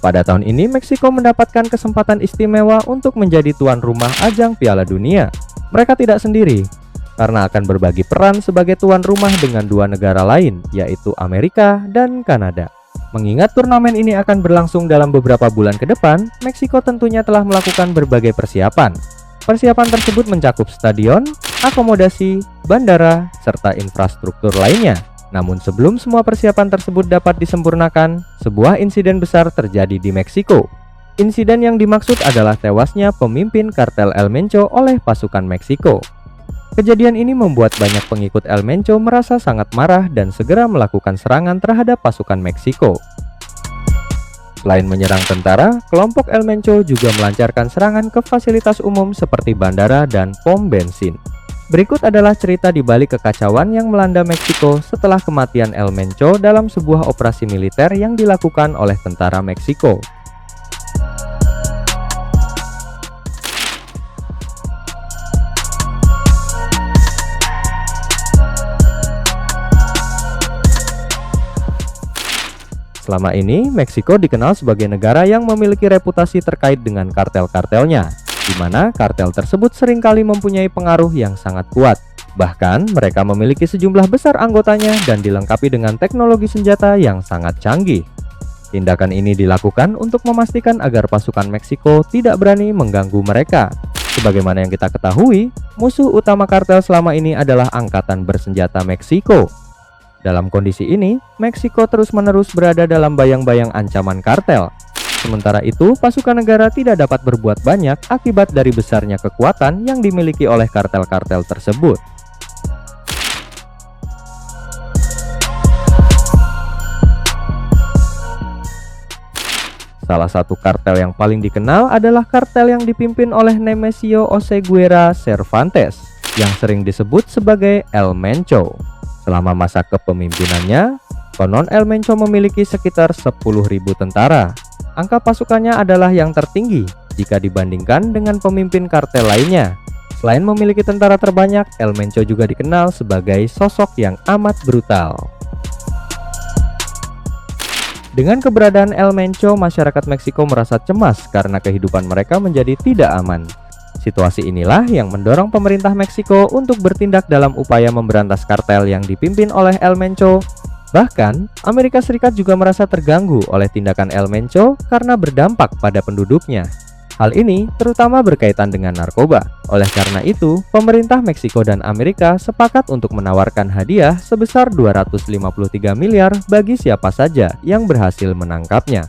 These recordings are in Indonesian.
Pada tahun ini, Meksiko mendapatkan kesempatan istimewa untuk menjadi tuan rumah ajang Piala Dunia. Mereka tidak sendiri, karena akan berbagi peran sebagai tuan rumah dengan dua negara lain, yaitu Amerika dan Kanada. Mengingat turnamen ini akan berlangsung dalam beberapa bulan ke depan, Meksiko tentunya telah melakukan berbagai persiapan. Persiapan tersebut mencakup stadion, akomodasi, bandara, serta infrastruktur lainnya. Namun sebelum semua persiapan tersebut dapat disempurnakan, sebuah insiden besar terjadi di Meksiko. Insiden yang dimaksud adalah tewasnya pemimpin kartel El Mencho oleh pasukan Meksiko. Kejadian ini membuat banyak pengikut El Mencho merasa sangat marah dan segera melakukan serangan terhadap pasukan Meksiko. Selain menyerang tentara, kelompok El Mencho juga melancarkan serangan ke fasilitas umum seperti bandara dan pom bensin. Berikut adalah cerita di balik kekacauan yang melanda Meksiko setelah kematian El Mencho dalam sebuah operasi militer yang dilakukan oleh tentara Meksiko. Selama ini, Meksiko dikenal sebagai negara yang memiliki reputasi terkait dengan kartel-kartelnya, di mana kartel tersebut seringkali mempunyai pengaruh yang sangat kuat. Bahkan, mereka memiliki sejumlah besar anggotanya dan dilengkapi dengan teknologi senjata yang sangat canggih. Tindakan ini dilakukan untuk memastikan agar pasukan Meksiko tidak berani mengganggu mereka. Sebagaimana yang kita ketahui, musuh utama kartel selama ini adalah Angkatan Bersenjata Meksiko. Dalam kondisi ini, Meksiko terus-menerus berada dalam bayang-bayang ancaman kartel. Sementara itu, pasukan negara tidak dapat berbuat banyak akibat dari besarnya kekuatan yang dimiliki oleh kartel-kartel tersebut. Salah satu kartel yang paling dikenal adalah kartel yang dipimpin oleh Nemesio Oseguera Cervantes, yang sering disebut sebagai El Mencho. Selama masa kepemimpinannya, konon El Mencho memiliki sekitar 10.000 tentara. Angka pasukannya adalah yang tertinggi jika dibandingkan dengan pemimpin kartel lainnya. Selain memiliki tentara terbanyak, El Mencho juga dikenal sebagai sosok yang amat brutal. Dengan keberadaan El Mencho, masyarakat Meksiko merasa cemas karena kehidupan mereka menjadi tidak aman. Situasi inilah yang mendorong pemerintah Meksiko untuk bertindak dalam upaya memberantas kartel yang dipimpin oleh El Mencho. Bahkan, Amerika Serikat juga merasa terganggu oleh tindakan El Mencho karena berdampak pada penduduknya. Hal ini terutama berkaitan dengan narkoba. Oleh karena itu, pemerintah Meksiko dan Amerika sepakat untuk menawarkan hadiah sebesar 253 miliar bagi siapa saja yang berhasil menangkapnya.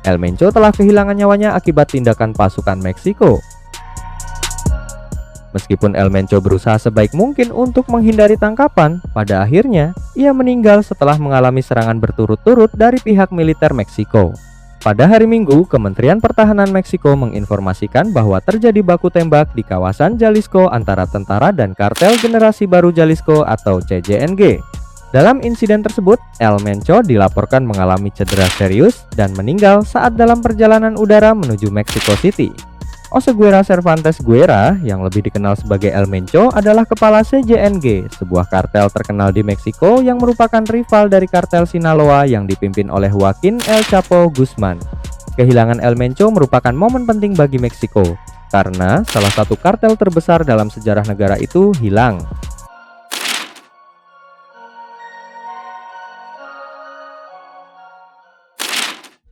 El Mencho telah kehilangan nyawanya akibat tindakan pasukan Meksiko. Meskipun El Mencho berusaha sebaik mungkin untuk menghindari tangkapan, pada akhirnya ia meninggal setelah mengalami serangan berturut-turut dari pihak militer Meksiko. Pada hari Minggu, Kementerian Pertahanan Meksiko menginformasikan bahwa terjadi baku tembak di kawasan Jalisco antara tentara dan kartel Generasi Baru Jalisco atau CJNG. Dalam insiden tersebut, El Mencho dilaporkan mengalami cedera serius dan meninggal saat dalam perjalanan udara menuju Mexico City. Oseguera Cervantes Guerra, yang lebih dikenal sebagai El Mencho, adalah kepala CJNG, sebuah kartel terkenal di Meksiko yang merupakan rival dari kartel Sinaloa yang dipimpin oleh Joaquin El Chapo Guzman. Kehilangan El Mencho merupakan momen penting bagi Meksiko, karena salah satu kartel terbesar dalam sejarah negara itu hilang.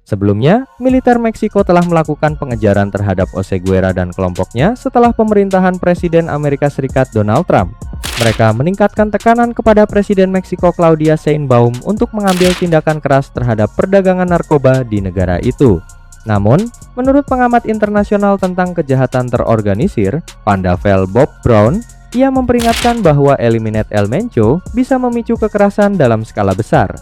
Sebelumnya, militer Meksiko telah melakukan pengejaran terhadap Oseguera dan kelompoknya setelah pemerintahan Presiden Amerika Serikat Donald Trump. Mereka meningkatkan tekanan kepada Presiden Meksiko Claudia Sheinbaum untuk mengambil tindakan keras terhadap perdagangan narkoba di negara itu. Namun, menurut pengamat internasional tentang kejahatan terorganisir, Pandavel Bob Brown, ia memperingatkan bahwa eliminate El Mencho bisa memicu kekerasan dalam skala besar.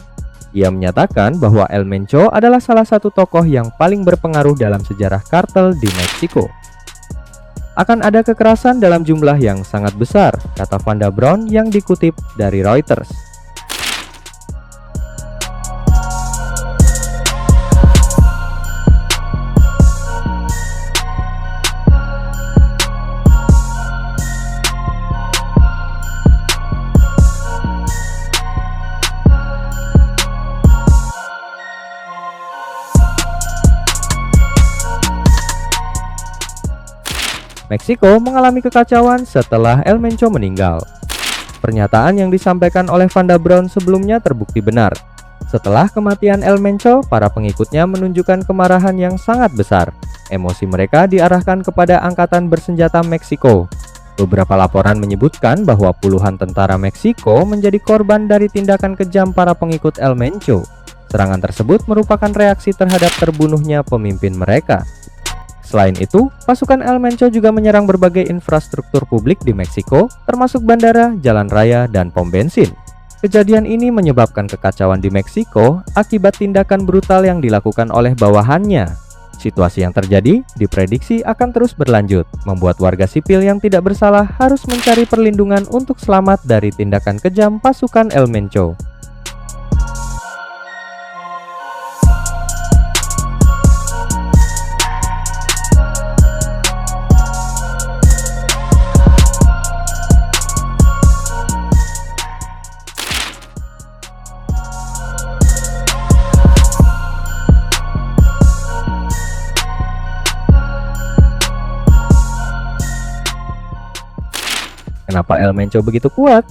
Ia menyatakan bahwa El Mencho adalah salah satu tokoh yang paling berpengaruh dalam sejarah kartel di Meksiko. Akan ada kekerasan dalam jumlah yang sangat besar, kata Vanda Brown yang dikutip dari Reuters. Meksiko mengalami kekacauan setelah El Mencho meninggal. Pernyataan yang disampaikan oleh Vanda Brown sebelumnya terbukti benar. Setelah kematian El Mencho, para pengikutnya menunjukkan kemarahan yang sangat besar. Emosi mereka diarahkan kepada Angkatan Bersenjata Meksiko. Beberapa laporan menyebutkan bahwa puluhan tentara Meksiko menjadi korban dari tindakan kejam para pengikut El Mencho. Serangan tersebut merupakan reaksi terhadap terbunuhnya pemimpin mereka. Selain itu, pasukan El Mencho juga menyerang berbagai infrastruktur publik di Meksiko, termasuk bandara, jalan raya, dan pom bensin. Kejadian ini menyebabkan kekacauan di Meksiko akibat tindakan brutal yang dilakukan oleh bawahannya. Situasi yang terjadi diprediksi akan terus berlanjut, membuat warga sipil yang tidak bersalah harus mencari perlindungan untuk selamat dari tindakan kejam pasukan El Mencho. Kenapa El Mencho begitu kuat?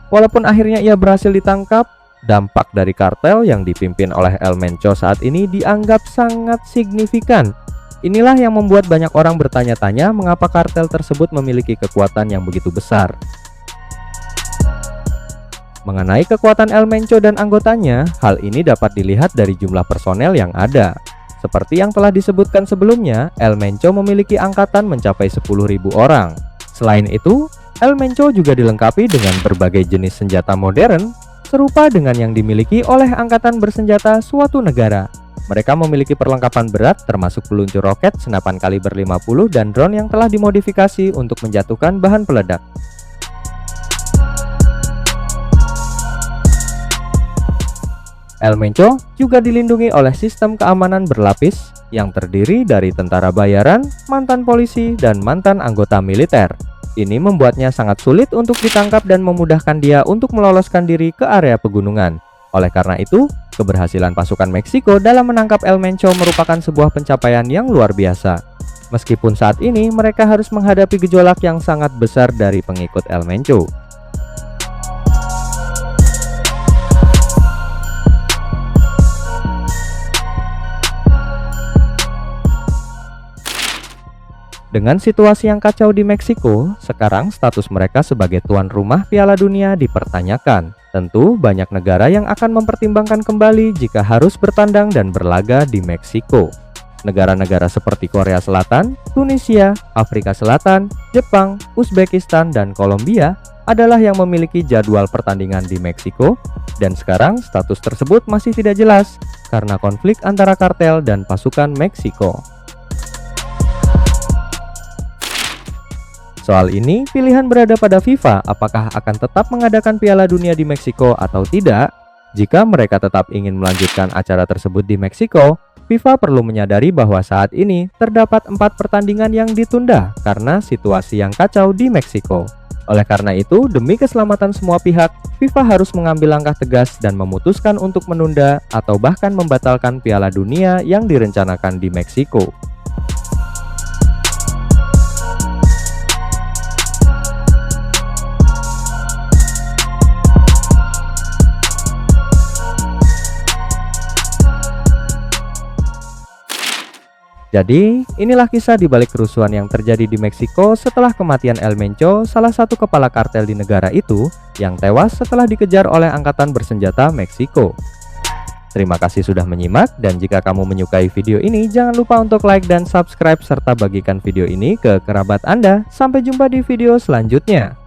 Walaupun akhirnya ia berhasil ditangkap, dampak dari kartel yang dipimpin oleh El Mencho saat ini dianggap sangat signifikan. Inilah yang membuat banyak orang bertanya-tanya mengapa kartel tersebut memiliki kekuatan yang begitu besar. Mengenai kekuatan El Mencho dan anggotanya, hal ini dapat dilihat dari jumlah personel yang ada. Seperti yang telah disebutkan sebelumnya, El Mencho memiliki angkatan mencapai 10.000 orang. Selain itu, El Mencho juga dilengkapi dengan berbagai jenis senjata modern, serupa dengan yang dimiliki oleh angkatan bersenjata suatu negara. Mereka memiliki perlengkapan berat termasuk peluncur roket senapan kaliber 50 dan drone yang telah dimodifikasi untuk menjatuhkan bahan peledak. El Mencho juga dilindungi oleh sistem keamanan berlapis yang terdiri dari tentara bayaran, mantan polisi, dan mantan anggota militer. Ini membuatnya sangat sulit untuk ditangkap dan memudahkan dia untuk meloloskan diri ke area pegunungan. Oleh karena itu, keberhasilan pasukan Meksiko dalam menangkap El Mencho merupakan sebuah pencapaian yang luar biasa. Meskipun saat ini mereka harus menghadapi gejolak yang sangat besar dari pengikut El Mencho. Dengan situasi yang kacau di Meksiko, sekarang status mereka sebagai tuan rumah Piala Dunia dipertanyakan. Tentu banyak negara yang akan mempertimbangkan kembali jika harus bertandang dan berlaga di Meksiko. Negara-negara seperti Korea Selatan, Tunisia, Afrika Selatan, Jepang, Uzbekistan, dan Kolombia adalah yang memiliki jadwal pertandingan di Meksiko, dan sekarang status tersebut masih tidak jelas karena konflik antara kartel dan pasukan Meksiko. Soal ini, pilihan berada pada FIFA apakah akan tetap mengadakan Piala Dunia di Meksiko atau tidak. Jika mereka tetap ingin melanjutkan acara tersebut di Meksiko, FIFA perlu menyadari bahwa saat ini terdapat 4 pertandingan yang ditunda karena situasi yang kacau di Meksiko. Oleh karena itu, demi keselamatan semua pihak, FIFA harus mengambil langkah tegas dan memutuskan untuk menunda atau bahkan membatalkan Piala Dunia yang direncanakan di Meksiko. Jadi, inilah kisah di balik kerusuhan yang terjadi di Meksiko setelah kematian El Mencho, salah satu kepala kartel di negara itu, yang tewas setelah dikejar oleh angkatan bersenjata Meksiko. Terima kasih sudah menyimak, dan jika kamu menyukai video ini, jangan lupa untuk like dan subscribe serta bagikan video ini ke kerabat Anda. Sampai jumpa di video selanjutnya.